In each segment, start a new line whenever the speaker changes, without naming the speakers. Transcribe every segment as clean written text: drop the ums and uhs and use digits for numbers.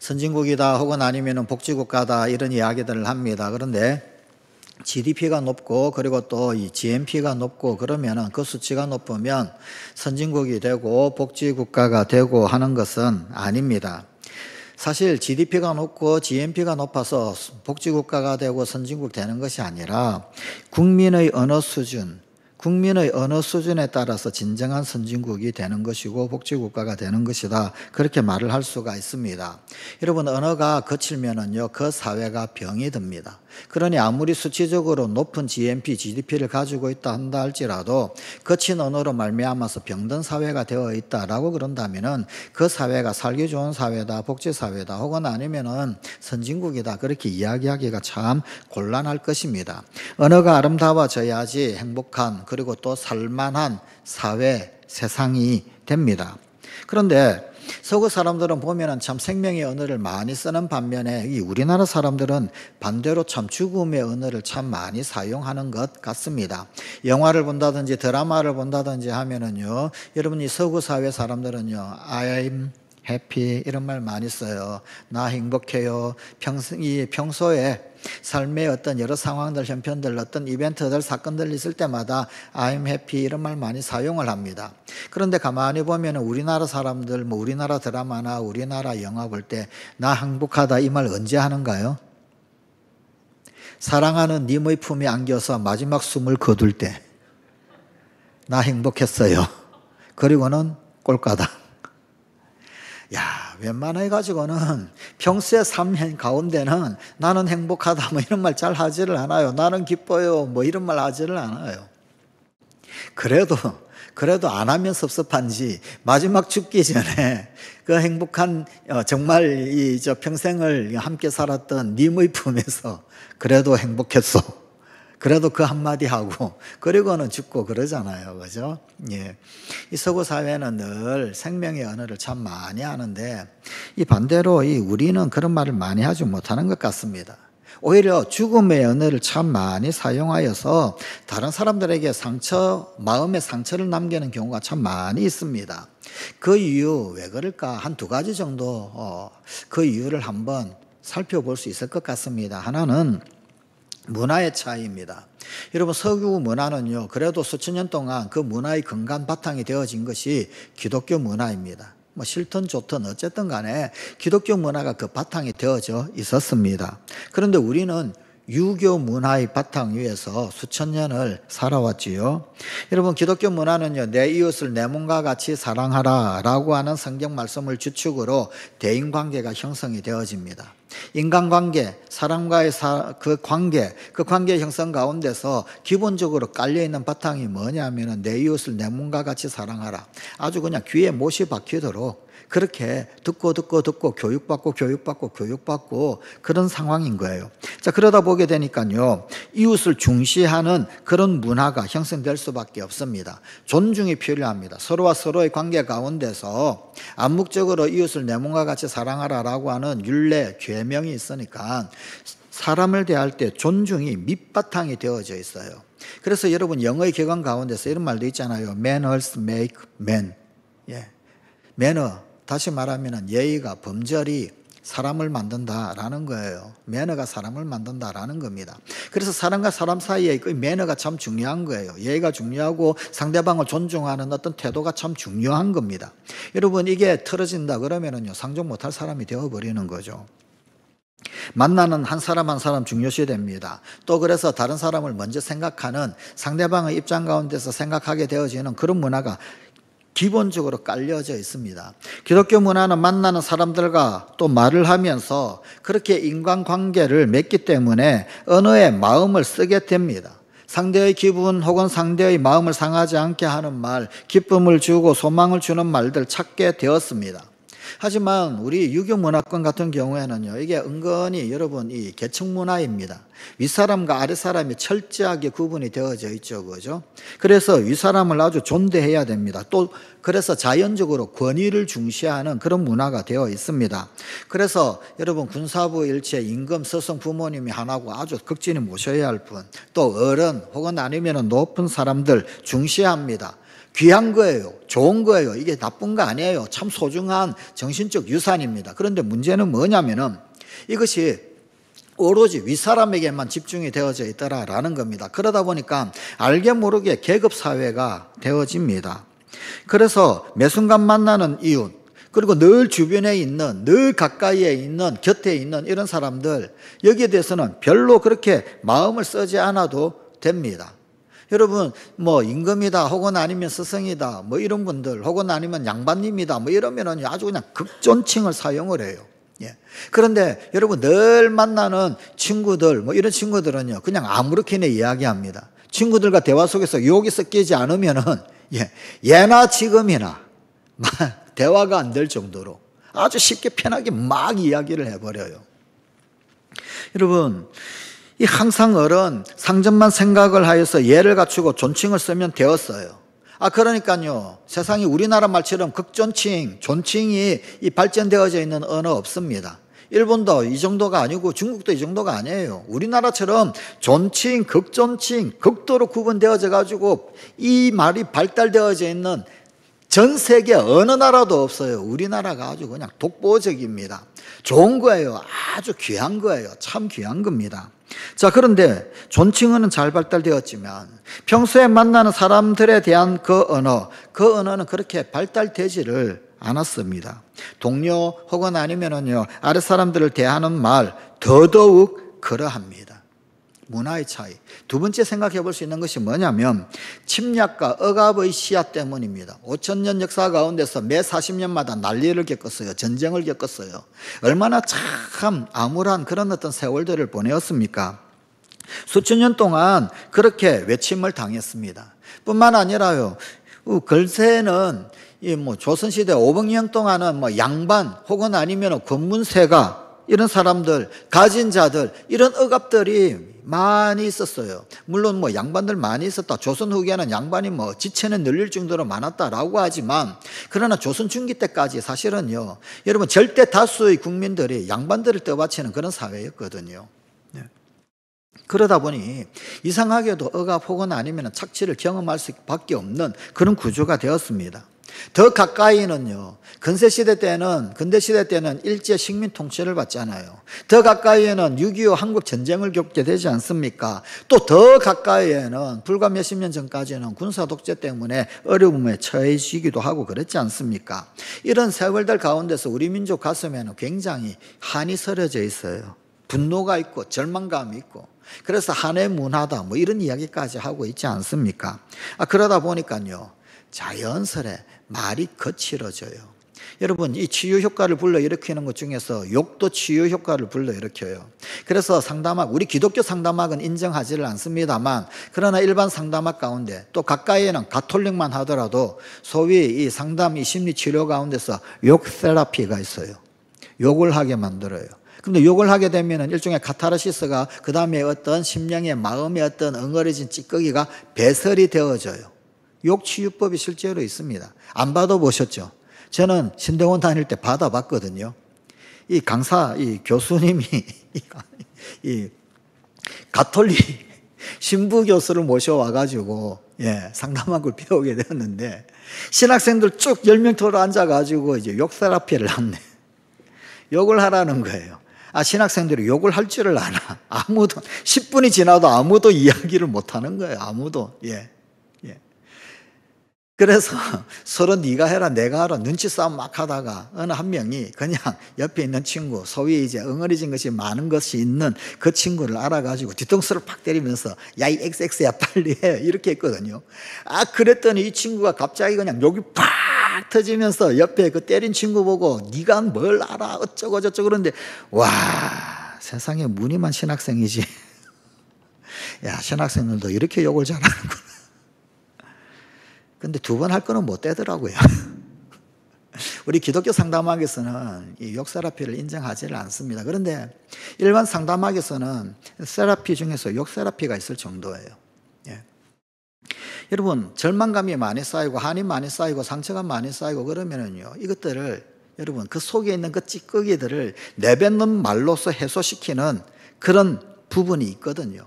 선진국이다 혹은 아니면 복지국가다 이런 이야기들을 합니다. 그런데 GDP가 높고 그리고 또 이 GNP가 높고 그러면은 그 수치가 높으면 선진국이 되고 복지국가가 되고 하는 것은 아닙니다. 사실 GDP가 높고 GNP가 높아서 복지국가가 되고 선진국 되는 것이 아니라 국민의 언어 수준에 따라서 진정한 선진국이 되는 것이고 복지국가가 되는 것이다. 그렇게 말을 할 수가 있습니다. 여러분, 언어가 거칠면은요, 그 사회가 병이 듭니다. 그러니 아무리 수치적으로 높은 GNP, GDP를 가지고 있다 한다 할지라도 거친 언어로 말미암아서 병든 사회가 되어 있다라고 그런다면은 그 사회가 살기 좋은 사회다, 복지사회다, 혹은 아니면은 선진국이다. 그렇게 이야기하기가 참 곤란할 것입니다. 언어가 아름다워져야지 행복한 그리고 또 살만한 사회, 세상이 됩니다. 그런데 서구 사람들은 보면은 참 생명의 언어를 많이 쓰는 반면에 이 우리나라 사람들은 반대로 참 죽음의 언어를 참 많이 사용하는 것 같습니다. 영화를 본다든지 드라마를 본다든지 하면은요, 여러분 이 서구 사회 사람들은요, I'm happy 이런 말 많이 써요. 나 행복해요. 평소에 삶의 어떤 여러 상황들, 형편들, 어떤 이벤트들, 사건들 있을 때마다 I'm happy 이런 말 많이 사용을 합니다. 그런데 가만히 보면 우리나라 사람들, 우리나라 드라마나 우리나라 영화 볼 때 나 행복하다 이 말 언제 하는가요? 사랑하는 님의 품에 안겨서 마지막 숨을 거둘 때 나 행복했어요. 그리고는 꼴까당. 야, 웬만해가지고는 평소의 삶 가운데는 나는 행복하다 이런 말 잘 하지를 않아요. 나는 기뻐요 이런 말 하지를 않아요. 그래도 안 하면 섭섭한지 마지막 죽기 전에 그 행복한 정말 평생을 함께 살았던 님의 품에서 그래도 행복했어. 그래도 그 한마디 하고 그리고는 죽고 그러잖아요. 그죠? 예. 이 서구 사회는 늘 생명의 언어를 참 많이 하는데 이 반대로 우리는 그런 말을 많이 하지 못하는 것 같습니다. 오히려 죽음의 언어를 참 많이 사용하여서 다른 사람들에게 마음의 상처를 남기는 경우가 참 많이 있습니다. 그 이유 왜 그럴까? 한 두 가지 정도 그 이유를 한번 살펴볼 수 있을 것 같습니다. 하나는 문화의 차이입니다. 여러분, 서구 문화는요, 그래도 수천 년 동안 그 문화의 근간 바탕이 되어진 것이 기독교 문화입니다. 싫든 좋든 어쨌든 간에 기독교 문화가 그 바탕이 되어져 있었습니다. 그런데 우리는 유교 문화의 바탕 위에서 수천 년을 살아왔지요. 여러분, 기독교 문화는요, 내 이웃을 내 몸과 같이 사랑하라 라고 하는 성경 말씀을 주축으로 대인관계가 형성이 되어집니다. 인간관계, 사람과의 그 관계 형성 가운데서 기본적으로 깔려있는 바탕이 뭐냐면은 내 이웃을 내 몸과 같이 사랑하라. 아주 그냥 귀에 못이 박히도록 그렇게 듣고 교육받고 그런 상황인 거예요. 자, 그러다 보게 되니까요, 이웃을 중시하는 그런 문화가 형성될 수밖에 없습니다. 존중이 필요합니다. 서로와 서로의 관계 가운데서 암묵적으로 이웃을 내 몸과 같이 사랑하라라고 하는 율례, 계명이 있으니까 사람을 대할 때 존중이 밑바탕이 되어져 있어요. 그래서 여러분, 영어의 격언 가운데서 이런 말도 있잖아요. Manners make men. 예. 매너, 다시 말하면 예의가, 범절이 사람을 만든다라는 거예요. 매너가 사람을 만든다라는 겁니다. 그래서 사람과 사람 사이에 그 매너가 참 중요한 거예요. 예의가 중요하고 상대방을 존중하는 어떤 태도가 참 중요한 겁니다. 여러분, 이게 틀어진다 그러면은요, 상종 못할 사람이 되어버리는 거죠. 만나는 한 사람 한 사람 중요시 됩니다. 또 그래서 다른 사람을 먼저 생각하는 상대방의 입장 가운데서 생각하게 되어지는 그런 문화가 기본적으로 깔려져 있습니다. 기독교 문화는 만나는 사람들과 또 말을 하면서 그렇게 인간관계를 맺기 때문에 언어에 마음을 쓰게 됩니다. 상대의 기분 혹은 상대의 마음을 상하지 않게 하는 말, 기쁨을 주고 소망을 주는 말들 찾게 되었습니다. 하지만 우리 유교 문화권 같은 경우에는요, 이게 은근히 여러분 이 계층 문화입니다. 윗사람과 아랫사람이 철저하게 구분이 되어져 있죠. 그죠? 그래서 윗사람을 아주 존대해야 됩니다. 또 그래서 자연적으로 권위를 중시하는 그런 문화가 되어 있습니다. 그래서 여러분, 군사부 일체, 임금, 서성 부모님이 하나고 아주 극진히 모셔야 할 분, 또 어른 혹은 아니면 높은 사람들 중시합니다. 귀한 거예요. 좋은 거예요. 이게 나쁜 거 아니에요. 참 소중한 정신적 유산입니다. 그런데 문제는 뭐냐면은 이것이 오로지 윗사람에게만 집중이 되어져 있더라라는 겁니다. 그러다 보니까 알게 모르게 계급사회가 되어집니다. 그래서 매 순간 만나는 이웃, 그리고 늘 주변에 있는, 늘 가까이에 있는, 곁에 있는 이런 사람들, 여기에 대해서는 별로 그렇게 마음을 쓰지 않아도 됩니다. 여러분, 뭐 임금이다, 혹은 아니면 스승이다, 뭐 이런 분들, 혹은 아니면 양반님이다, 뭐 이러면은 아주 그냥 극존칭을 사용을 해요. 예. 그런데 여러분, 늘 만나는 친구들, 뭐 이런 친구들은요, 그냥 아무렇게나 이야기합니다. 친구들과 대화 속에서 유혹이 섞이지 않으면은, 예, 예나 지금이나 대화가 안 될 정도로 아주 쉽게 편하게 막 이야기를 해버려요. 여러분, 이 항상 어른 상전만 생각을 하여서 예를 갖추고 존칭을 쓰면 되었어요. 그러니까요, 세상이 우리나라 말처럼 극존칭, 존칭이 이 발전되어져 있는 언어 없습니다. 일본도 이 정도가 아니고 중국도 이 정도가 아니에요. 우리나라처럼 존칭, 극존칭, 극도로 구분되어져 가지고 이 말이 발달되어져 있는 전 세계 어느 나라도 없어요. 우리나라가 아주 그냥 독보적입니다. 좋은 거예요. 아주 귀한 거예요. 참 귀한 겁니다. 자, 그런데 존칭어는 잘 발달되었지만 평소에 만나는 사람들에 대한 그 언어는 그렇게 발달되지를 않았습니다. 동료 혹은 아니면은요, 아랫 사람들을 대하는 말 더더욱 그러합니다. 문화의 차이. 두 번째 생각해 볼 수 있는 것이 뭐냐면 침략과 억압의 시야 때문입니다. 5,000년 역사 가운데서 매 40년마다 난리를 겪었어요. 전쟁을 겪었어요. 얼마나 참 암울한 그런 어떤 세월들을 보내었습니까? 수천 년 동안 그렇게 외침을 당했습니다. 뿐만 아니라요, 글쎄는 조선시대 500년 동안은 양반 혹은 아니면 권문세가 이런 사람들, 가진 자들, 이런 억압들이 많이 있었어요. 물론 양반들 많이 있었다. 조선 후기에는 양반이 지체는 늘릴 정도로 많았다라고 하지만, 그러나 조선 중기 때까지 사실은요, 여러분 절대 다수의 국민들이 양반들을 떠받치는 그런 사회였거든요. 네. 그러다 보니 이상하게도 억압 혹은 아니면 착취를 경험할 수밖에 없는 그런 구조가 되었습니다. 더 가까이는요, 근대 시대 때는 일제 식민 통치를 받잖아요. 더 가까이에는 6.25 한국 전쟁을 겪게 되지 않습니까? 또 더 가까이에는 불과 몇십 년 전까지는 군사 독재 때문에 어려움에 처해지기도 하고 그랬지 않습니까? 이런 세월들 가운데서 우리 민족 가슴에는 굉장히 한이 서려져 있어요. 분노가 있고 절망감이 있고, 그래서 한해 문화다 이런 이야기까지 하고 있지 않습니까? 그러다 보니까요, 자연스레 말이 거칠어져요. 여러분, 이 치유 효과를 불러일으키는 것 중에서 욕도 치유 효과를 불러일으켜요. 그래서 상담학, 우리 기독교 상담학은 인정하지를 않습니다만, 그러나 일반 상담학 가운데 또 가까이에는 가톨릭만 하더라도 소위 이 상담, 이 심리 치료 가운데서 욕 테라피가 있어요. 욕을 하게 만들어요. 근데 욕을 하게 되면 일종의 카타르시스가 그 다음에 어떤 심령의 마음의 어떤 엉거려진 찌꺼기가 배설이 되어져요. 욕치유법이 실제로 있습니다. 안 받아보셨죠? 저는 신대원 다닐 때 받아봤거든요. 이 교수님이 이 가톨릭 신부 교수를 모셔와가지고 상담학을 배우게 되었는데, 신학생들 쭉 10명 토로 앉아가지고 이제 욕 테라피를 하네. 욕을 하라는 거예요. 신학생들이 욕을 할 줄을 아나. 아무도 10분이 지나도 아무도 이야기를 못 하는 거예요. 아무도. 그래서 서로 네가 해라 내가 하라 눈치 싸움 막 하다가 어느 한 명이 그냥 옆에 있는 친구, 소위 이제 엉어리진 것이 많은 것이 있는 그 친구를 알아가지고 뒤통수를 팍 때리면서 야, 이 XX야 빨리 해 이렇게 했거든요. 그랬더니 이 친구가 갑자기 그냥 욕이 팍 터지면서 옆에 그 때린 친구 보고 네가 뭘 알아 어쩌고 저쩌고 그러는데, 와, 세상에 무늬만 신학생이지. 야, 신학생들도 이렇게 욕을 잘하는구나. 근데 두 번 할 거는 못 되더라고요. 우리 기독교 상담학에서는 이 욕 세라피를 인정하지를 않습니다. 그런데 일반 상담학에서는 세라피 중에서 욕 세라피가 있을 정도예요. 여러분, 절망감이 많이 쌓이고 한이 많이 쌓이고 상처가 많이 쌓이고 그러면은요, 이것들을 여러분 그 속에 있는 그 찌꺼기들을 내뱉는 말로서 해소시키는 그런 부분이 있거든요.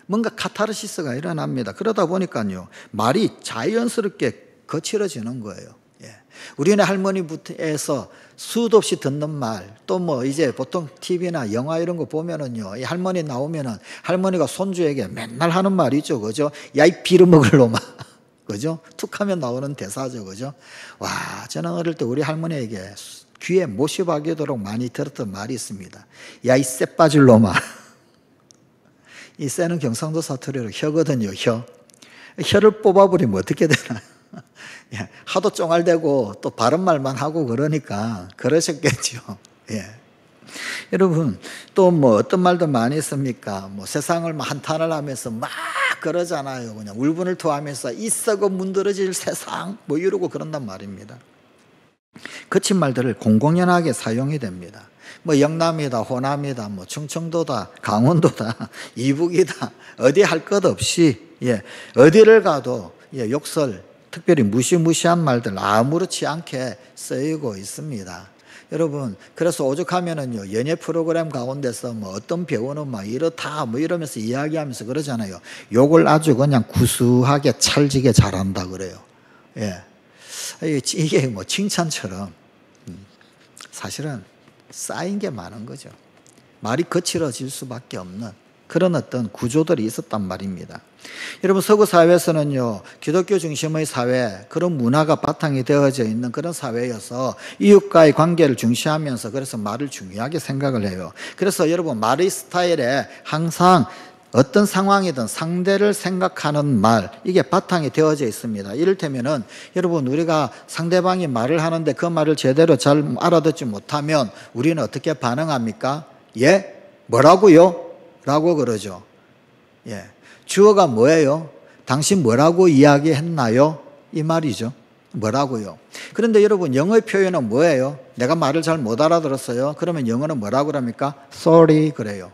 뭔가 카타르시스가 일어납니다. 그러다 보니까요, 말이 자연스럽게 거칠어지는 거예요. 예. 우리네 할머니부터해서 수도 없이 듣는 말, 또 뭐 이제 보통 TV나 영화 이런 거 보면은요, 이 할머니 나오면은 할머니가 손주에게 맨날 하는 말이 있죠. 그죠? 야, 이 비려먹을 놈아. 그죠? 툭 하면 나오는 대사죠. 그죠? 와, 저는 어릴 때 우리 할머니에게 귀에 못이 박이도록 많이 들었던 말이 있습니다. 야, 이 쎄 빠질 놈아. 이 쎄는 경상도 사투리로 혀거든요, 혀. 혀를 뽑아버리면 어떻게 되나. 예, 하도 쫑알대고 또 바른 말만 하고 그러니까 그러셨겠죠. 예. 여러분, 또 뭐 어떤 말도 많이 있습니까? 뭐 세상을 한탄을 하면서 막 그러잖아요. 그냥 울분을 토하면서 이 썩어 문드러질 세상 뭐 이러고 그런단 말입니다. 거친 말들을 공공연하게 사용이 됩니다. 뭐 영남이다, 호남이다, 뭐 충청도다, 강원도다, 이북이다, 어디 할 것 없이, 예, 어디를 가도, 예, 욕설, 특별히 무시무시한 말들 아무렇지 않게 쓰이고 있습니다. 여러분, 그래서 오죽하면은요, 연예 프로그램 가운데서 뭐 어떤 배우는 막 이렇다, 뭐 이러면서 이야기하면서 그러잖아요. 욕을 아주 그냥 구수하게 찰지게 잘한다 그래요. 예. 이게 뭐 칭찬처럼 사실은 쌓인 게 많은 거죠. 말이 거칠어질 수밖에 없는 그런 어떤 구조들이 있었단 말입니다. 여러분, 서구 사회에서는요, 기독교 중심의 사회, 그런 문화가 바탕이 되어져 있는 그런 사회여서 이웃과의 관계를 중시하면서 그래서 말을 중요하게 생각을 해요. 그래서 여러분, 말의 스타일에 항상 어떤 상황이든 상대를 생각하는 말, 이게 바탕이 되어져 있습니다. 이를테면은 여러분, 우리가 상대방이 말을 하는데 그 말을 제대로 잘 알아듣지 못하면 우리는 어떻게 반응합니까? 예? 뭐라고요? 라고 그러죠. 예. 주어가 뭐예요? 당신 뭐라고 이야기했나요? 이 말이죠. 뭐라고요? 그런데 여러분, 영어의 표현은 뭐예요? 내가 말을 잘 못 알아들었어요. 그러면 영어는 뭐라고 합니까? Sorry 그래요.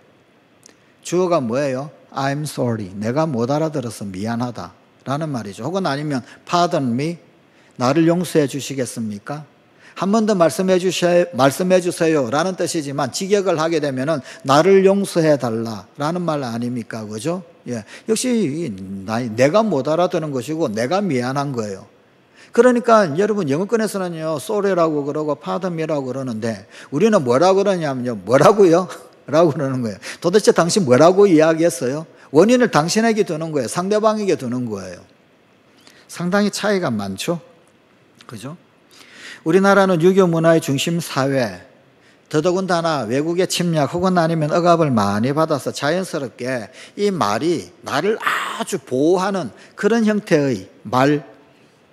주어가 뭐예요? I'm sorry. 내가 못 알아들어서 미안하다 라는 말이죠. 혹은 아니면 pardon me. 나를 용서해 주시겠습니까? 한 번 더 말씀해 주세요 라는 뜻이지만 직역을 하게 되면은 나를 용서해 달라 라는 말 아닙니까? 그죠? 예. 역시 내가 못 알아듣는 것이고 내가 미안한 거예요. 그러니까 여러분, 영어권에서는요, sorry라고 그러고 pardon me라고 그러는데 우리는 뭐라고 그러냐면요, 뭐라고요? 라고 그러는 거예요. 도대체 당신 뭐라고 이야기했어요? 원인을 당신에게 두는 거예요. 상대방에게 두는 거예요. 상당히 차이가 많죠? 그죠? 우리나라는 유교 문화의 중심 사회, 더더군다나 외국의 침략 혹은 아니면 억압을 많이 받아서 자연스럽게 이 말이 나를 아주 보호하는 그런 형태의 말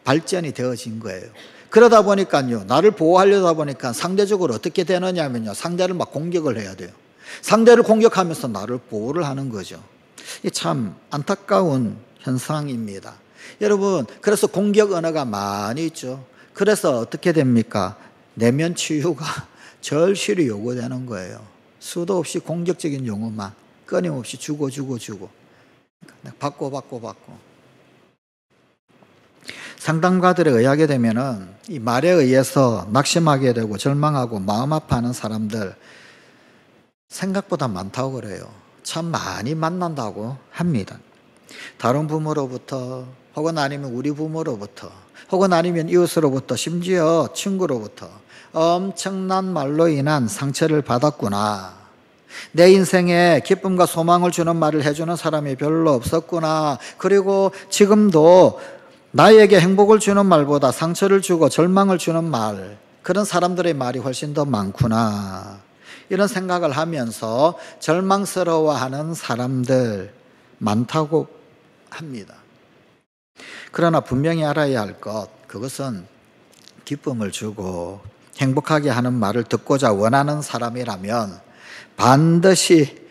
발전이 되어진 거예요. 그러다 보니까요, 나를 보호하려다 보니까 상대적으로 어떻게 되느냐면요, 상대를 막 공격을 해야 돼요. 상대를 공격하면서 나를 보호를 하는 거죠. 이게 참 안타까운 현상입니다. 여러분, 그래서 공격 언어가 많이 있죠. 그래서 어떻게 됩니까? 내면 치유가 절실히 요구되는 거예요. 수도 없이 공격적인 용어만 끊임없이 주고 받고. 상담가들에 의하게 되면은 이 말에 의해서 낙심하게 되고 절망하고 마음 아파하는 사람들 생각보다 많다고 그래요. 참 많이 만난다고 합니다. 다른 부모로부터 혹은 아니면 우리 부모로부터 혹은 아니면 이웃으로부터 심지어 친구로부터 엄청난 말로 인한 상처를 받았구나. 내 인생에 기쁨과 소망을 주는 말을 해주는 사람이 별로 없었구나. 그리고 지금도 나에게 행복을 주는 말보다 상처를 주고 절망을 주는 말, 그런 사람들의 말이 훨씬 더 많구나. 이런 생각을 하면서 절망스러워하는 사람들 많다고 합니다. 그러나 분명히 알아야 할 것, 그것은 기쁨을 주고 행복하게 하는 말을 듣고자 원하는 사람이라면 반드시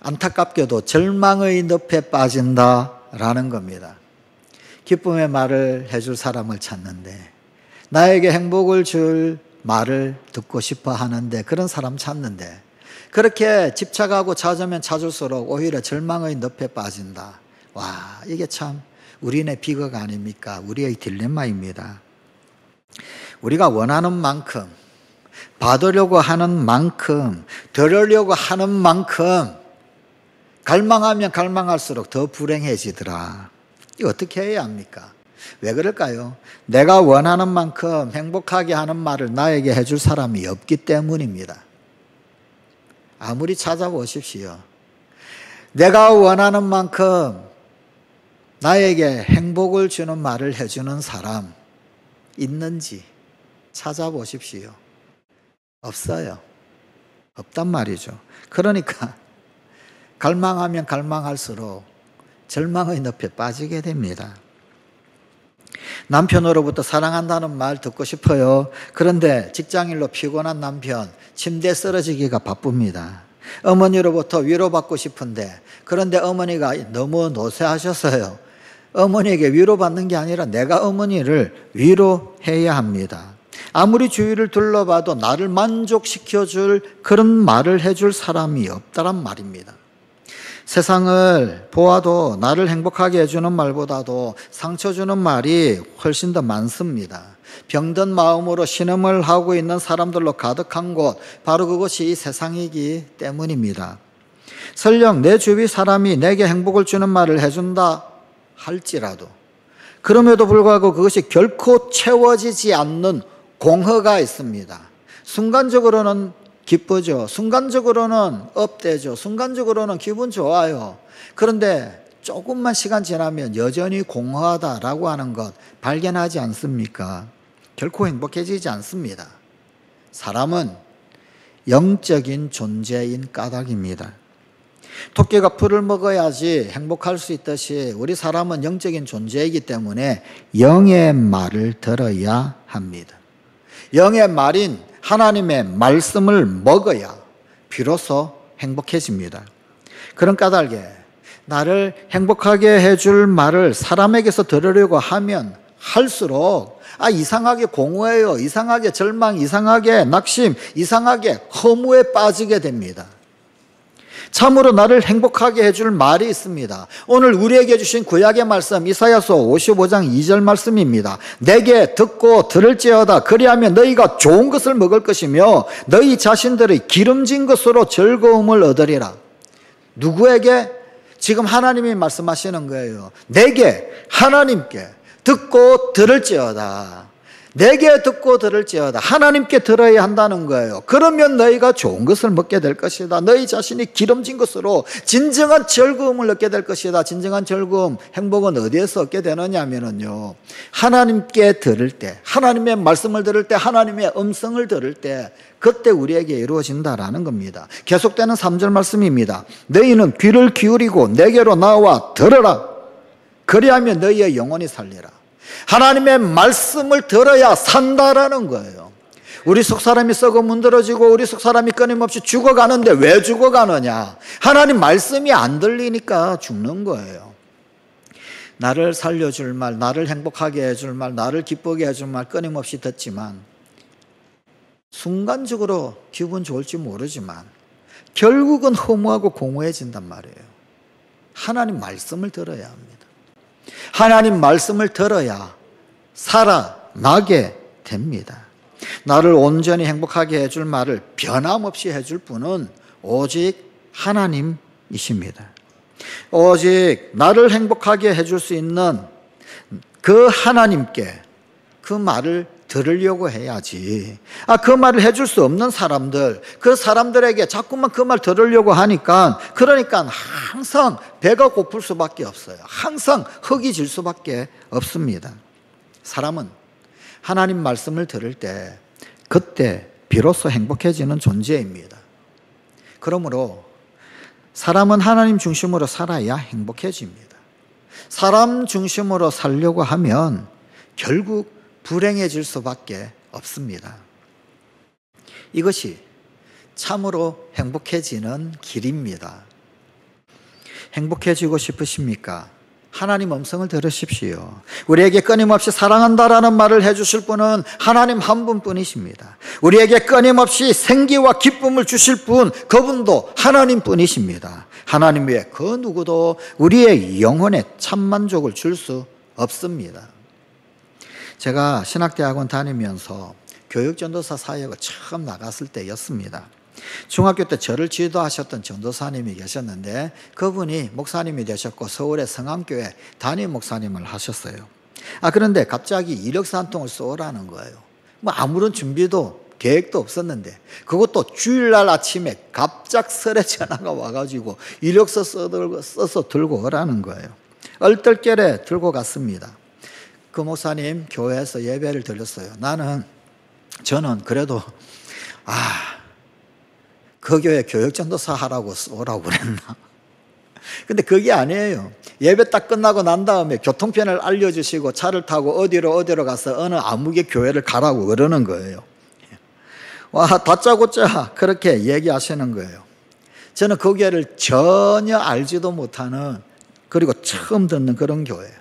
안타깝게도 절망의 늪에 빠진다라는 겁니다. 기쁨의 말을 해줄 사람을 찾는데, 나에게 행복을 줄 말을 듣고 싶어 하는데, 그런 사람 찾는데 그렇게 집착하고 찾으면 찾을수록 오히려 절망의 늪에 빠진다. 와, 이게 참 우리네 비극 아닙니까? 우리의 딜레마입니다. 우리가 원하는 만큼, 받으려고 하는 만큼, 들으려고 하는 만큼 갈망하면 갈망할수록 더 불행해지더라. 이거 어떻게 해야 합니까? 왜 그럴까요? 내가 원하는 만큼 행복하게 하는 말을 나에게 해줄 사람이 없기 때문입니다. 아무리 찾아보십시오. 내가 원하는 만큼 나에게 행복을 주는 말을 해주는 사람 있는지 찾아보십시오. 없어요. 없단 말이죠. 그러니까 갈망하면 갈망할수록 절망의 늪에 빠지게 됩니다. 남편으로부터 사랑한다는 말 듣고 싶어요. 그런데 직장일로 피곤한 남편, 침대에 쓰러지기가 바쁩니다. 어머니로부터 위로받고 싶은데, 그런데 어머니가 너무 노쇠하셔서요. 어머니에게 위로받는 게 아니라 내가 어머니를 위로해야 합니다. 아무리 주위를 둘러봐도 나를 만족시켜줄 그런 말을 해줄 사람이 없다란 말입니다. 세상을 보아도 나를 행복하게 해주는 말보다도 상처 주는 말이 훨씬 더 많습니다. 병든 마음으로 신음을 하고 있는 사람들로 가득한 곳, 바로 그것이 이 세상이기 때문입니다. 설령 내 주위 사람이 내게 행복을 주는 말을 해준다 할지라도, 그럼에도 불구하고 그것이 결코 채워지지 않는 공허가 있습니다. 순간적으로는 기쁘죠. 순간적으로는 업되죠. 순간적으로는 기분 좋아요. 그런데 조금만 시간 지나면 여전히 공허하다라고 하는 것 발견하지 않습니까? 결코 행복해지지 않습니다. 사람은 영적인 존재인 까닭입니다. 토끼가 풀을 먹어야지 행복할 수 있듯이 우리 사람은 영적인 존재이기 때문에 영의 말을 들어야 합니다. 영의 말인 하나님의 말씀을 먹어야 비로소 행복해집니다. 그런 까닭에 나를 행복하게 해줄 말을 사람에게서 들으려고 하면 할수록 이상하게 공허해요. 이상하게 절망, 이상하게 낙심, 이상하게 허무에 빠지게 됩니다. 참으로 나를 행복하게 해줄 말이 있습니다. 오늘 우리에게 주신 구약의 말씀 이사야서 55장 2절 말씀입니다. 내게 듣고 들을지어다. 그리하면 너희가 좋은 것을 먹을 것이며 너희 자신들의 기름진 것으로 즐거움을 얻으리라. 누구에게? 지금 하나님이 말씀하시는 거예요. 내게, 하나님께 듣고 들을지어다. 내게 듣고 들을지어다. 하나님께 들어야 한다는 거예요. 그러면 너희가 좋은 것을 먹게 될 것이다. 너희 자신이 기름진 것으로 진정한 즐거움을 얻게 될 것이다. 진정한 즐거움, 행복은 어디에서 얻게 되느냐 하면요, 하나님께 들을 때, 하나님의 말씀을 들을 때, 하나님의 음성을 들을 때, 그때 우리에게 이루어진다라는 겁니다. 계속되는 3절 말씀입니다. 너희는 귀를 기울이고 내게로 나와 들으라. 그리하면 너희의 영혼이 살리라. 하나님의 말씀을 들어야 산다라는 거예요. 우리 속 사람이 썩어 문드러지고 우리 속 사람이 끊임없이 죽어가는데 왜 죽어가느냐? 하나님 말씀이 안 들리니까 죽는 거예요. 나를 살려줄 말, 나를 행복하게 해줄 말, 나를 기쁘게 해줄 말 끊임없이 듣지만 순간적으로 기분 좋을지 모르지만 결국은 허무하고 공허해진단 말이에요. 하나님 말씀을 들어야 합니다. 하나님 말씀을 들어야 살아나게 됩니다. 나를 온전히 행복하게 해줄 말을 변함없이 해줄 분은 오직 하나님이십니다. 오직 나를 행복하게 해줄 수 있는 그 하나님께 그 말을 들으려고 해야지. 그 말을 해줄 수 없는 사람들, 그 사람들에게 자꾸만 그 말 들으려고 하니까, 그러니까 항상 배가 고플 수밖에 없어요. 항상 흙이 질 수밖에 없습니다. 사람은 하나님 말씀을 들을 때 그때 비로소 행복해지는 존재입니다. 그러므로 사람은 하나님 중심으로 살아야 행복해집니다. 사람 중심으로 살려고 하면 결국 불행해질 수밖에 없습니다. 이것이 참으로 행복해지는 길입니다. 행복해지고 싶으십니까? 하나님 음성을 들으십시오. 우리에게 끊임없이 사랑한다라는 말을 해주실 분은 하나님 한 분뿐이십니다. 우리에게 끊임없이 생기와 기쁨을 주실 분, 그분도 하나님뿐이십니다. 하나님 외에 그 누구도 우리의 영혼에 참 만족을 줄 수 없습니다. 제가 신학대학원 다니면서 교육전도사 사역을 처음 나갔을 때였습니다. 중학교 때 저를 지도하셨던 전도사님이 계셨는데 그분이 목사님이 되셨고 서울의 성암교회 담임 목사님을 하셨어요. 그런데 갑자기 이력서 한 통을 써오라는 거예요. 뭐 아무런 준비도 계획도 없었는데 그것도 주일날 아침에 갑작스레 전화가 와가지고 이력서 써서 들고 오라는 거예요. 얼떨결에 들고 갔습니다. 그 목사님 교회에서 예배를 드렸어요. 저는 그래도 그 교회 교육전도사 하라고 오라고 그랬나? 근데 그게 아니에요. 예배 딱 끝나고 난 다음에 교통편을 알려주시고 차를 타고 어디로 가서 어느 아무개 교회를 가라고 그러는 거예요. 다짜고짜 그렇게 얘기하시는 거예요. 저는 그 교회를 전혀 알지도 못하는, 그리고 처음 듣는 그런 교회예요.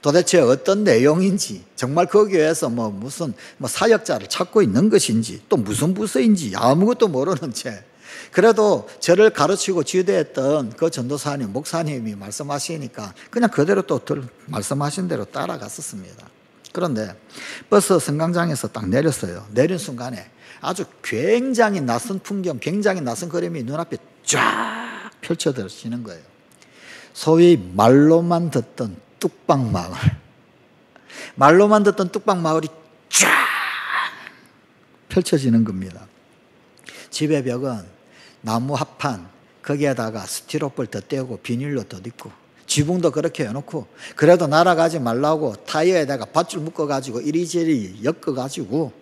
도대체 어떤 내용인지, 정말 그 교회에서 무슨 사역자를 찾고 있는 것인지, 또 무슨 부서인지 아무것도 모르는 채, 그래도 저를 가르치고 지도했던 그 전도사님, 목사님이 말씀하시니까 그냥 그대로 또 말씀하신 대로 따라갔었습니다. 그런데 버스 승강장에서 딱 내렸어요. 내린 순간에 아주 굉장히 낯선 풍경, 굉장히 낯선 그림이 눈앞에 쫙 펼쳐지는 거예요. 소위 말로만 듣던 뚝방마을. 말로만 듣던 뚝방마을이 쫙 펼쳐지는 겁니다. 집의 벽은 나무 합판, 거기에다가 스티로폴 덧대고 비닐로 덧입고 지붕도 그렇게 해놓고, 그래도 날아가지 말라고 타이어에다가 밧줄 묶어가지고 이리저리 엮어가지고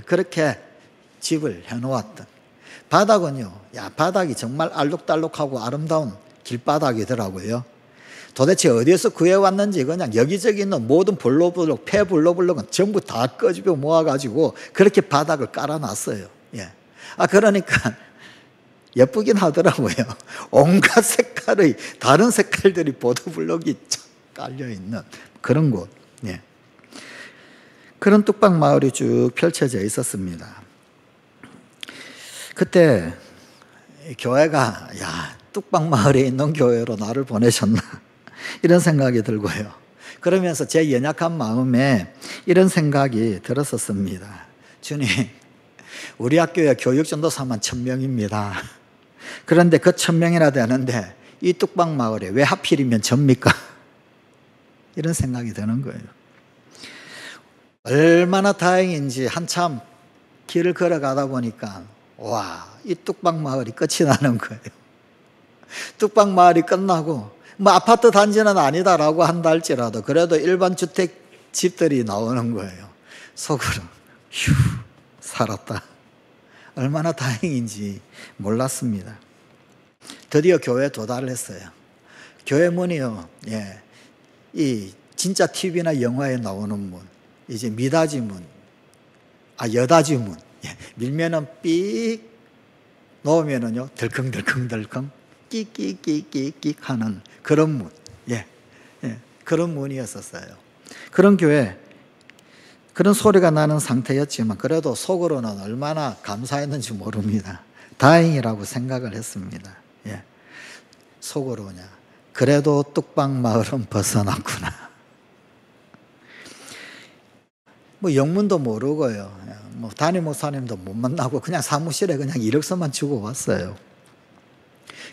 그렇게 집을 해놓았던. 바닥은요, 바닥이 정말 알록달록하고 아름다운 길바닥이더라고요. 도대체 어디에서 구해왔는지 그냥 여기저기 있는 모든 블로블록, 폐블로블록은 전부 다 끄집어 모아가지고 그렇게 바닥을 깔아놨어요. 그러니까 예쁘긴 하더라고요. 온갖 색깔의 다른 색깔들이 보도블록이 쫙 깔려있는 그런 곳. 그런 뚝방 마을이 쭉 펼쳐져 있었습니다. 그때 교회가 뚝방 마을에 있는 교회로 나를 보내셨나 이런 생각이 들고요. 그러면서 제 연약한 마음에 이런 생각이 들었었습니다. 주님, 우리 학교에 교육전도사만 1000명입니다. 그런데 그 1000명이나 되는데 이 뚝방 마을에 왜 하필이면 접니까? 이런 생각이 드는 거예요. 얼마나 다행인지 한참 길을 걸어가다 보니까 이 뚝방 마을이 끝이 나는 거예요. 뚝방 마을이 끝나고 아파트 단지는 아니다라고 한다 할지라도 그래도 일반 주택 집들이 나오는 거예요. 속으로 휴, 살았다. 얼마나 다행인지 몰랐습니다. 드디어 교회에 도달을 했어요. 교회 문이요, 이 진짜 TV나 영화에 나오는 문, 이제 미닫이 문, 여닫이 문, 밀면은 삑, 놓으면은요, 덜컹덜컹덜컹, 끽끽끽끽 하는 그런 문, 그런 문이었었어요. 그런 교회, 그런 소리가 나는 상태였지만 그래도 속으로는 얼마나 감사했는지 모릅니다. 다행이라고 생각을 했습니다. 속으로냐, 그래도 뚝방 마을은 벗어났구나. 영문도 모르고요. 담임 목사님도 못 만나고 그냥 사무실에 그냥 이력서만 주고 왔어요.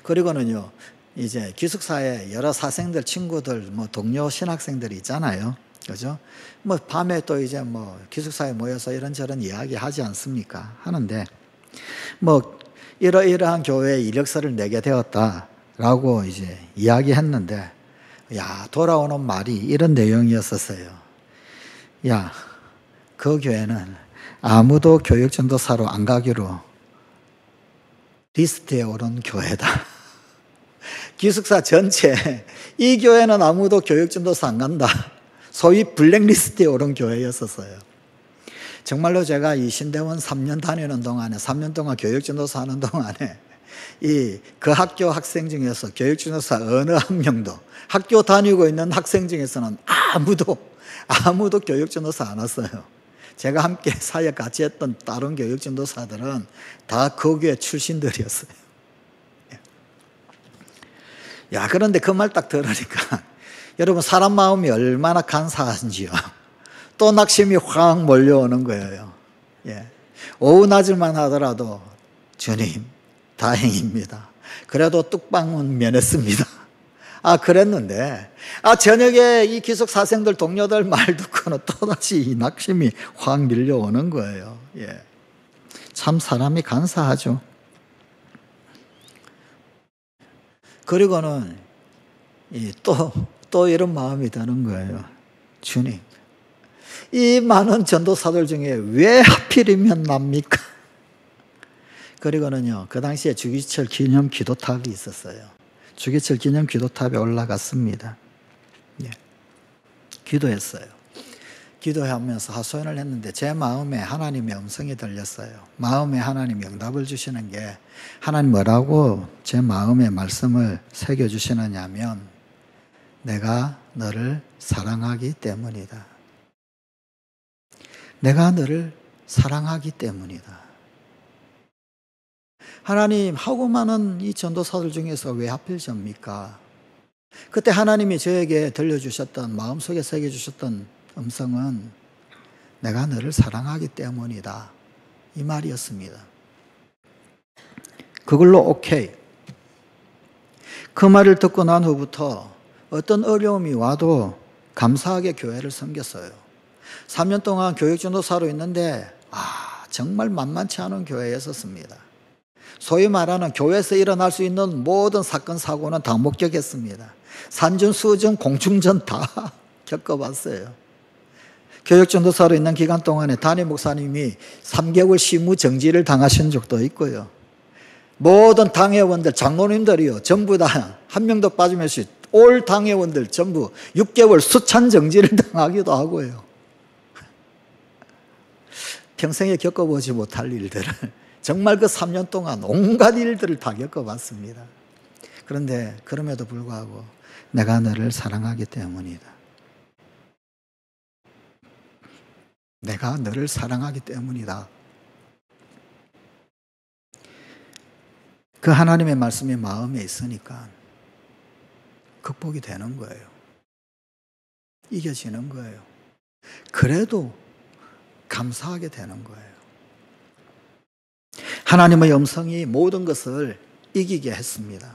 그리고는요, 이제 기숙사에 여러 사생들, 친구들, 동료 신학생들이 있잖아요. 그죠? 밤에 또 이제 기숙사에 모여서 이런저런 이야기 하지 않습니까? 하는데, 이러이러한 교회에 이력서를 내게 되었다라고 이제 이야기했는데, 돌아오는 말이 이런 내용이었었어요. 그 교회는 아무도 교육전도사로 안 가기로 리스트에 오른 교회다. 기숙사 전체, 이 교회는 아무도 교육전도사 안 간다. 소위 블랙리스트에 오른 교회였었어요. 정말로 제가 이 신대원 3년 다니는 동안에, 3년 동안 교육전도사 하는 동안에 그 학교 학생 중에서 교육전도사 어느 한 명도, 학교 다니고 있는 학생 중에서는 아무도 교육전도사 안 왔어요. 제가 함께 사역 같이 했던 다른 교육전도사들은 다 그 교회 출신들이었어요. 그런데 그 말 딱 들으니까 여러분, 사람 마음이 얼마나 간사한지요. 또 낙심이 확 몰려오는 거예요. 오후 낮을만 하더라도 주님, 다행입니다. 그래도 뚝방은 면했습니다. 그랬는데, 저녁에 이 기숙사생들 동료들 말 듣고는 또다시 이 낙심이 확 밀려오는 거예요. 예. 참 사람이 간사하죠. 그리고는 또 이런 마음이 드는 거예요. 주님, 이 많은 전도사들 중에 왜 하필이면 납니까? 그리고는요, 그 당시에 주기철 기념 기도탑이 있었어요. 주기철 기념 기도탑에 올라갔습니다. 예. 기도했어요. 기도하면서 하소연을 했는데 제 마음에 하나님의 음성이 들렸어요. 마음에 하나님이 응답을 주시는 게, 하나님 뭐라고 제 마음에 말씀을 새겨주시느냐 하면, 내가 너를 사랑하기 때문이다. 내가 너를 사랑하기 때문이다. 하나님, 하고 많은 이 전도사들 중에서 왜 하필 접니까? 그때 하나님이 저에게 들려주셨던, 마음속에 새겨주셨던 음성은 내가 너를 사랑하기 때문이다, 이 말이었습니다. 그걸로 오케이. 그 말을 듣고 난 후부터 어떤 어려움이 와도 감사하게 교회를 섬겼어요. 3년 동안 교육전도사로 있는데 정말 만만치 않은 교회에 있었습니다. 소위 말하는 교회에서 일어날 수 있는 모든 사건 사고는 다 목격했습니다. 산전, 수전, 공중전 다 겪어봤어요. 교육전도사로 있는 기간 동안에 담임 목사님이 3개월 시무 정지를 당하신 적도 있고요. 모든 당회원들, 장로님들이요, 전부 다 한 명도 빠짐없이 올 당회원들 전부 6개월 수찬 정지를 당하기도 하고요. 평생에 겪어보지 못할 일들을 정말 그 3년 동안 온갖 일들을 다 겪어봤습니다. 그런데 그럼에도 불구하고 내가 너를 사랑하기 때문이다. 내가 너를 사랑하기 때문이다. 그 하나님의 말씀이 마음에 있으니까 극복이 되는 거예요. 이겨지는 거예요. 그래도 감사하게 되는 거예요. 하나님의 음성이 모든 것을 이기게 했습니다.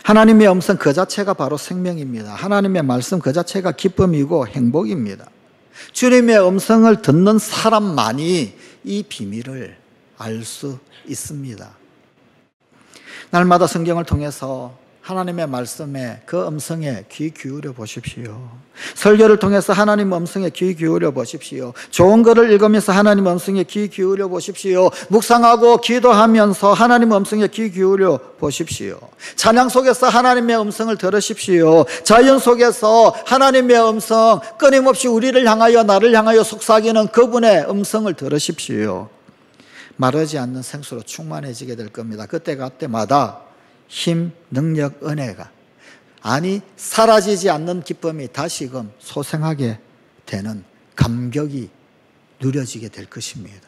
하나님의 음성 그 자체가 바로 생명입니다. 하나님의 말씀 그 자체가 기쁨이고 행복입니다. 주님의 음성을 듣는 사람만이 이 비밀을 알 수 있습니다. 날마다 성경을 통해서 하나님의 말씀에, 그 음성에 귀 기울여 보십시오. 설교를 통해서 하나님 음성에 귀 기울여 보십시오. 좋은 글을 읽으면서 하나님 음성에 귀 기울여 보십시오. 묵상하고 기도하면서 하나님 음성에 귀 기울여 보십시오. 찬양 속에서 하나님의 음성을 들으십시오. 자연 속에서 하나님의 음성, 끊임없이 우리를 향하여, 나를 향하여 속삭이는 그분의 음성을 들으십시오. 마르지 않는 생수로 충만해지게 될 겁니다. 그때마다 힘, 능력, 은혜가, 사라지지 않는 기쁨이 다시금 소생하게 되는 감격이 누려지게 될 것입니다.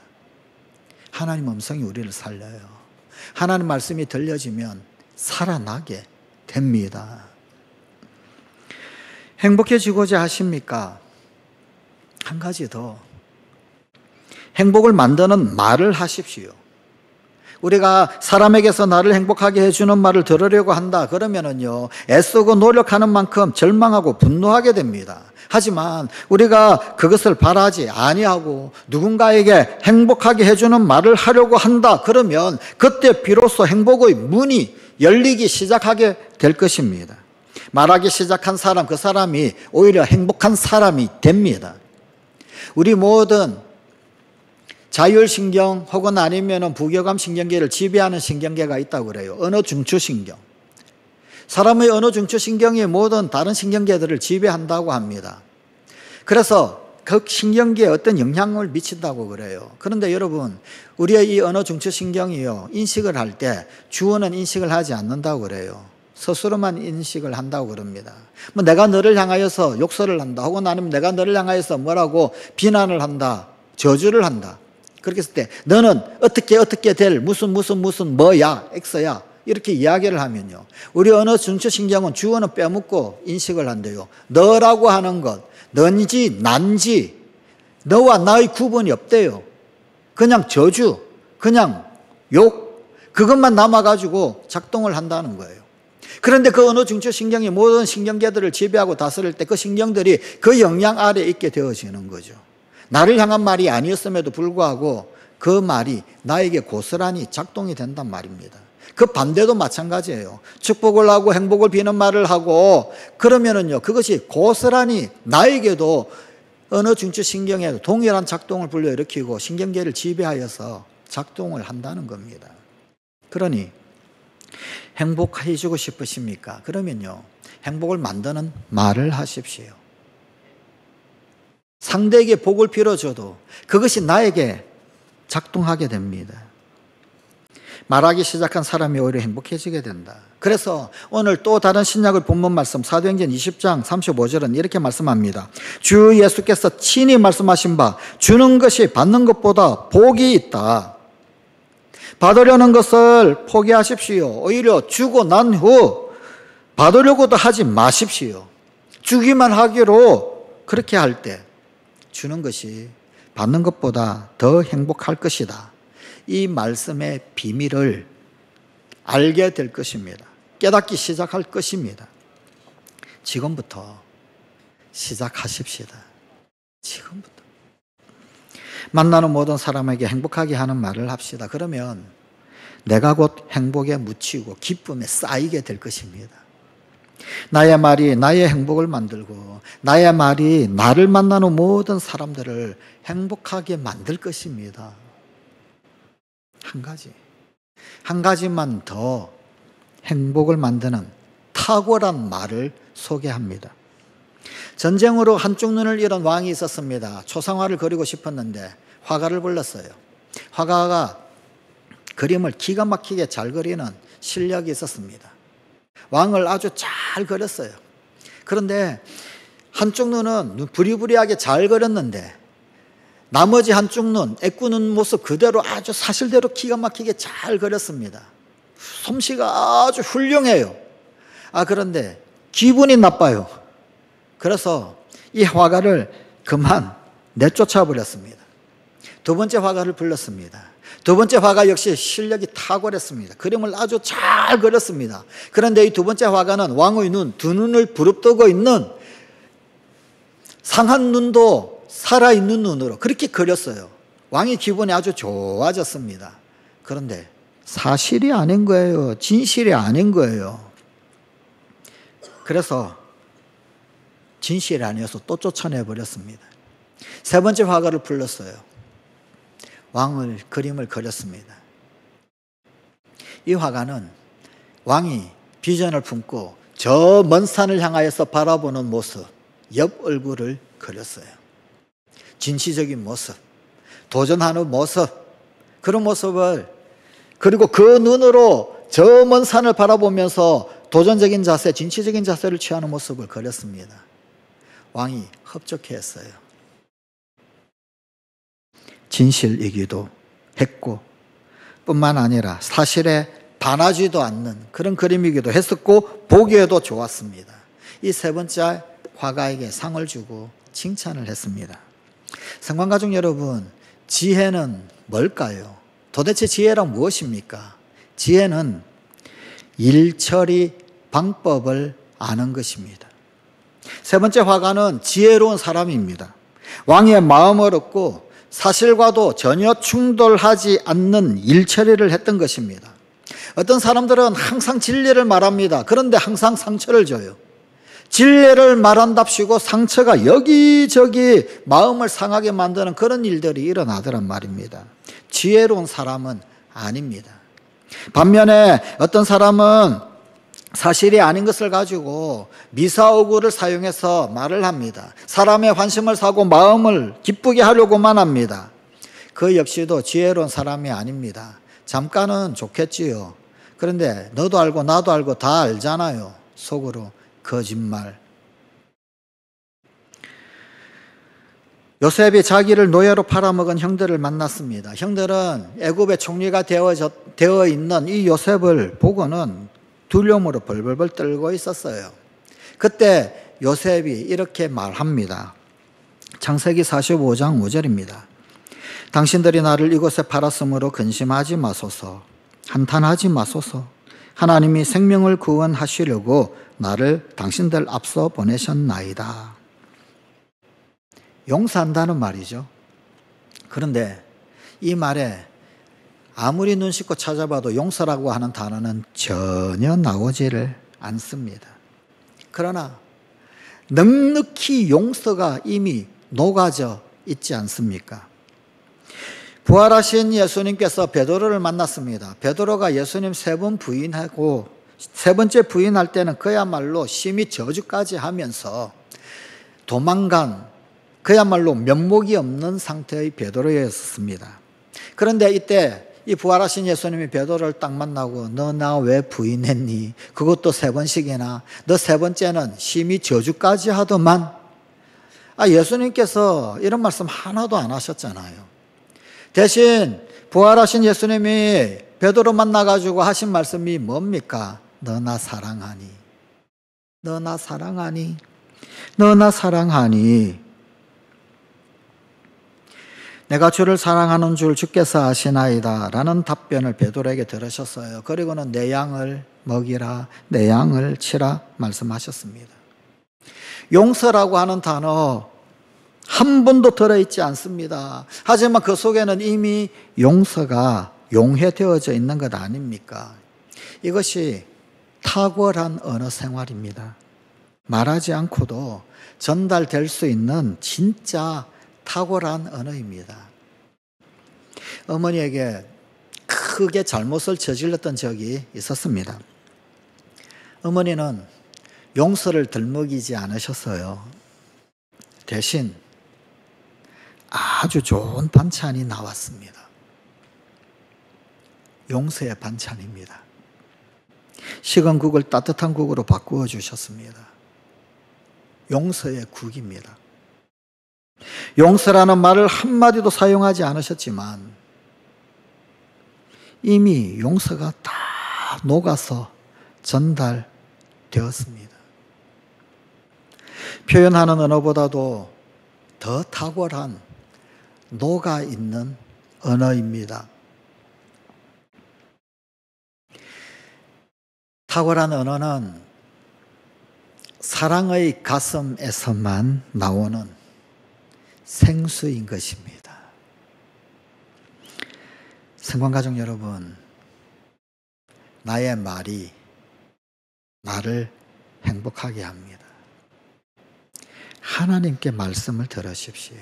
하나님 음성이 우리를 살려요. 하나님 말씀이 들려지면 살아나게 됩니다. 행복해지고자 하십니까? 한 가지 더. 행복을 만드는 말을 하십시오. 우리가 사람에게서 나를 행복하게 해주는 말을 들으려고 한다 그러면은요, 애쓰고 노력하는 만큼 절망하고 분노하게 됩니다. 하지만 우리가 그것을 바라지 아니하고 누군가에게 행복하게 해주는 말을 하려고 한다 그러면 그때 비로소 행복의 문이 열리기 시작하게 될 것입니다. 말하기 시작한 사람, 그 사람이 오히려 행복한 사람이 됩니다. 우리 모든 자율신경 혹은 아니면 부교감 신경계를 지배하는 신경계가 있다고 그래요. 언어중추신경. 사람의 언어중추신경이 모든 다른 신경계들을 지배한다고 합니다. 그래서 그 신경계에 어떤 영향을 미친다고 그래요. 그런데 여러분, 우리의 이 언어중추신경이요, 인식을 할 때 주어는 인식을 하지 않는다고 그래요. 스스로만 인식을 한다고 그럽니다. 내가 너를 향하여서 욕설을 한다, 혹은 아니면 내가 너를 향하여서 뭐라고 비난을 한다, 저주를 한다. 그렇게 했을 때 너는 어떻게 될 무슨 뭐야, X야, 이렇게 이야기를 하면요, 우리 언어중추신경은 주어는 빼먹고 인식을 한대요. 너라고 하는 것, 너인지 난지, 너와 나의 구분이 없대요. 그냥 저주, 그냥 욕, 그것만 남아가지고 작동을 한다는 거예요. 그런데 그 언어 중추 신경이 모든 신경계들을 지배하고 다스릴 때 그 신경들이 그 영향 아래에 있게 되어지는 거죠. 나를 향한 말이 아니었음에도 불구하고 그 말이 나에게 고스란히 작동이 된단 말입니다. 그 반대도 마찬가지예요. 축복을 하고 행복을 비는 말을 하고 그러면은요, 그것이 고스란히 나에게도 언어 중추 신경에 동일한 작동을 불러일으키고 신경계를 지배하여서 작동을 한다는 겁니다. 그러니 행복해지고 싶으십니까? 그러면요, 행복을 만드는 말을 하십시오. 상대에게 복을 빌어줘도 그것이 나에게 작동하게 됩니다. 말하기 시작한 사람이 오히려 행복해지게 된다. 그래서 오늘 또 다른 신약의 본문 말씀 사도행전 20장 35절은 이렇게 말씀합니다. 주 예수께서 친히 말씀하신 바 주는 것이 받는 것보다 복이 있다. 받으려는 것을 포기하십시오. 오히려 주고 난 후 받으려고도 하지 마십시오. 주기만 하기로 그렇게 할 때 주는 것이 받는 것보다 더 행복할 것이다. 이 말씀의 비밀을 알게 될 것입니다. 깨닫기 시작할 것입니다. 지금부터 시작하십시다. 지금부터. 만나는 모든 사람에게 행복하게 하는 말을 합시다. 그러면 내가 곧 행복에 묻히고 기쁨에 쌓이게 될 것입니다. 나의 말이 나의 행복을 만들고 나의 말이 나를 만나는 모든 사람들을 행복하게 만들 것입니다. 한 가지만 더 행복을 만드는 탁월한 말을 소개합니다. 전쟁으로 한쪽 눈을 잃은 왕이 있었습니다. 초상화를 그리고 싶었는데 화가를 불렀어요. 화가가 그림을 기가 막히게 잘 그리는 실력이 있었습니다. 왕을 아주 잘 그렸어요. 그런데 한쪽 눈은 부리부리하게 잘 그렸는데 나머지 한쪽 눈, 애꾸는 모습 그대로 아주 사실대로 기가 막히게 잘 그렸습니다. 솜씨가 아주 훌륭해요. 그런데 기분이 나빠요. 그래서 이 화가를 그만 내쫓아 버렸습니다. 두 번째 화가를 불렀습니다. 두 번째 화가 역시 실력이 탁월했습니다. 그림을 아주 잘 그렸습니다. 그런데 이 두 번째 화가는 왕의 눈, 두 눈을 부릅뜨고 있는 상한 눈도 살아있는 눈으로 그렇게 그렸어요. 왕의 기분이 아주 좋아졌습니다. 그런데 사실이 아닌 거예요. 진실이 아닌 거예요. 그래서 진실이 아니어서 또 쫓아내버렸습니다. 세 번째 화가를 불렀어요. 왕을 그림을 그렸습니다. 이 화가는 왕이 비전을 품고 저 먼 산을 향하여서 바라보는 모습, 옆 얼굴을 그렸어요. 진취적인 모습, 도전하는 모습, 그런 모습을, 그리고 그 눈으로 저 먼 산을 바라보면서 도전적인 자세, 진취적인 자세를 취하는 모습을 그렸습니다. 왕이 흡족해했어요. 진실이기도 했고 뿐만 아니라 사실에 반하지도 않는 그런 그림이기도 했었고 보기에도 좋았습니다. 이 세 번째 화가에게 상을 주고 칭찬을 했습니다. 성관가족 여러분, 지혜는 뭘까요? 도대체 지혜란 무엇입니까? 지혜는 일처리 방법을 아는 것입니다. 세 번째 화가는 지혜로운 사람입니다. 왕의 마음을 얻고 사실과도 전혀 충돌하지 않는 일처리를 했던 것입니다. 어떤 사람들은 항상 진리를 말합니다. 그런데 항상 상처를 줘요. 진리를 말한답시고 상처가 여기저기 마음을 상하게 만드는 그런 일들이 일어나더란 말입니다. 지혜로운 사람은 아닙니다. 반면에 어떤 사람은 사실이 아닌 것을 가지고 미사오구를 사용해서 말을 합니다. 사람의 환심을 사고 마음을 기쁘게 하려고만 합니다. 그 역시도 지혜로운 사람이 아닙니다. 잠깐은 좋겠지요. 그런데 너도 알고 나도 알고 다 알잖아요. 속으로 거짓말. 요셉이 자기를 노예로 팔아먹은 형들을 만났습니다. 형들은 애굽의 총리가 되어 있는 이 요셉을 보고는 두려움으로 벌벌벌 떨고 있었어요. 그때 요셉이 이렇게 말합니다. 창세기 45장 5절입니다. 당신들이 나를 이곳에 팔았으므로 근심하지 마소서. 한탄하지 마소서. 하나님이 생명을 구원하시려고 나를 당신들 앞서 보내셨나이다. 용서한다는 말이죠. 그런데 이 말에 아무리 눈 씻고 찾아봐도 용서라고 하는 단어는 전혀 나오지를 않습니다. 그러나 넉넉히 용서가 이미 녹아져 있지 않습니까? 부활하신 예수님께서 베드로를 만났습니다. 베드로가 예수님 3번 부인하고 3번째 부인할 때는 그야말로 심히 저주까지 하면서 도망간 그야말로 면목이 없는 상태의 베드로였습니다. 그런데 이때 이 부활하신 예수님이 베드로를 딱 만나고 너 나 왜 부인했니? 그것도 3번씩이나. 너 3번째는 심히 저주까지 하더만. 예수님께서 이런 말씀 하나도 안 하셨잖아요. 대신 부활하신 예수님이 베드로 만나가지고 하신 말씀이 뭡니까? 너 나 사랑하니? 너 나 사랑하니? 너 나 사랑하니? 내가 주를 사랑하는 줄 주께서 아시나이다 라는 답변을 베드로에게 들으셨어요. 그리고는 내 양을 먹이라, 내 양을 치라 말씀하셨습니다. 용서라고 하는 단어 한 번도 들어있지 않습니다. 하지만 그 속에는 이미 용서가 용해되어져 있는 것 아닙니까? 이것이 탁월한 언어 생활입니다. 말하지 않고도 전달될 수 있는 진짜 탁월한 언어입니다. 어머니에게 크게 잘못을 저질렀던 적이 있었습니다. 어머니는 용서를 덜먹이지 않으셨어요. 대신 아주 좋은 반찬이 나왔습니다. 용서의 반찬입니다. 식은 국을 따뜻한 국으로 바꾸어 주셨습니다. 용서의 국입니다. 용서라는 말을 한마디도 사용하지 않으셨지만 이미 용서가 다 녹아서 전달되었습니다. 표현하는 언어보다도 더 탁월한 녹아있는 언어입니다. 탁월한 언어는 사랑의 가슴에서만 나오는 생수인 것입니다. 성관가족 여러분, 나의 말이 나를 행복하게 합니다. 하나님께 말씀을 들으십시오.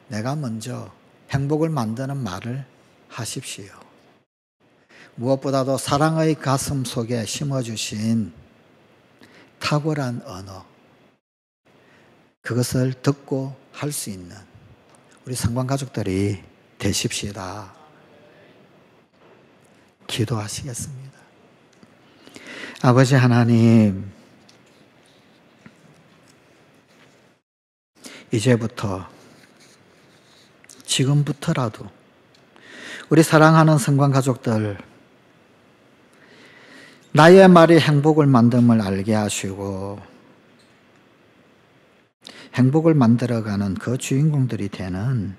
내가 먼저 행복을 만드는 말을 하십시오. 무엇보다도 사랑의 가슴 속에 심어주신 탁월한 언어, 그것을 듣고 할 수 있는 우리 성관가족들이 되십시다. 기도하시겠습니다. 아버지 하나님, 이제부터 지금부터라도 우리 사랑하는 성관가족들 나의 말이 행복을 만듦을 알게 하시고 행복을 만들어가는 그 주인공들이 되는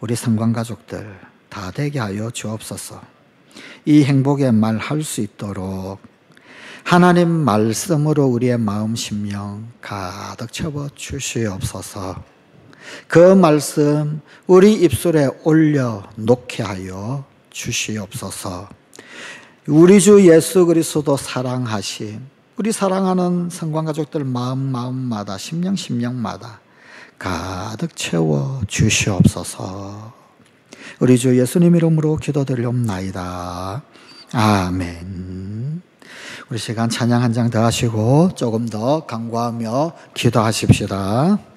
우리 성관가족들 다 되게 하여 주옵소서. 이 행복의 말 할 수 있도록 하나님 말씀으로 우리의 마음 심령 가득 채워 주시옵소서. 그 말씀 우리 입술에 올려 놓게 하여 주시옵소서. 우리 주 예수 그리스도 사랑하심, 우리 사랑하는 성관가족들 마음마다 심령마다 가득 채워 주시옵소서. 우리 주 예수님 이름으로 기도드리옵나이다. 아멘. 우리 시간 찬양 한 장 더 하시고 조금 더 간구하며 기도하십시다.